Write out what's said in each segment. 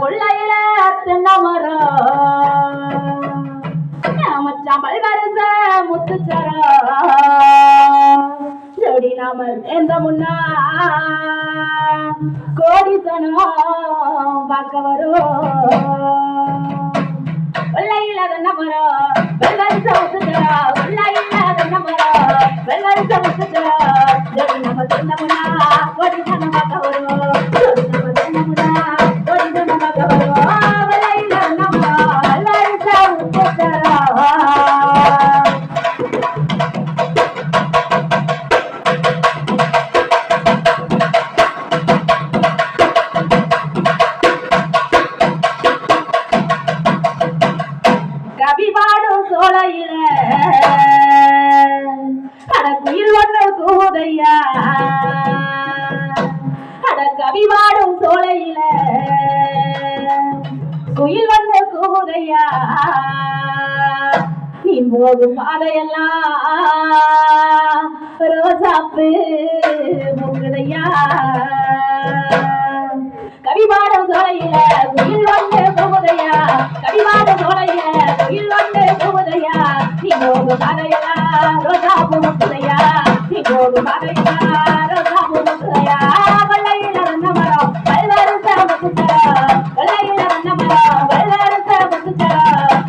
கொள்ளையில தென்னமரம் மச்சான் பல்வரச முத்துச்சரா ஜோடி நாம சேர்ந்த முன்னா கோடித்தனம் பார்க்க வரும் கொள்ளையில தென்னமரம் பல்வரச முத்துச்சரா கொள்ளையில தென்னமரம் பல்வரச முத்துச்சரா ஜோடி நாம சேர்ந்த முன்னா கோடித்தனம் பார்க்க வரும் ஜோடி நாம சேர்ந்த முன்னா கோடித்தனம் பார்க்க வரும் கொள்ளையில தென்னமரம் பல்வரச முத்துச்சரா கவிபாடும் சோலையில அட குயில் ஒன்று கூதையா அட கவிபாடும் சோலையில குயில் ஒன்று கூதையா நீ போகும் பாதையெல்லாம் ரோசாப்பு முங்குதையா கவிபாடும் சோலையில குயில் ஒன்று கூதையா கவிபாடும் சோலையில குயில் ஒன்று கூதையா நீ போகும் பாதையெல்லாம் ரோசாப்பு முங்குதையா நீ போகும் பாதையெல்லாம் ரோசாப்பு முங்குதையா கொள்ளையில வண்ணமரம் பல்வரச முத்துச்சரா கொள்ளையில வண்ணமரம் பல்வரச முத்துச்சரா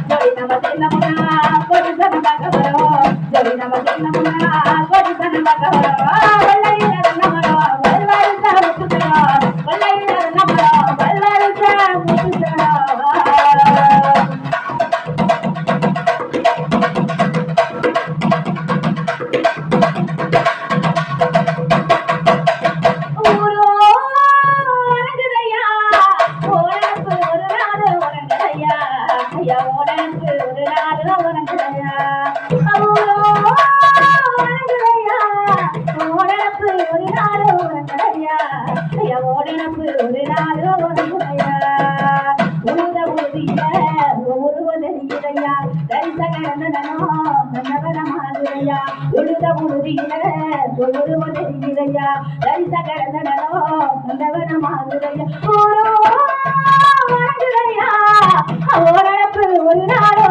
ஜோடி நம்ம சேர்ந்தமுன்னா கோடித்தனம் பார்க்க வரும் ஜோடி நம்ம சேர்ந்தமுன்னா கோடித்தனம் பார்க்க வரும் கொள்ளையில வண்ணமரம் பல்வரச முத்துச்சரா கொள்ளையில வண்ணமரம் பல்வரச முத்துச்சரா ஒரு நாள்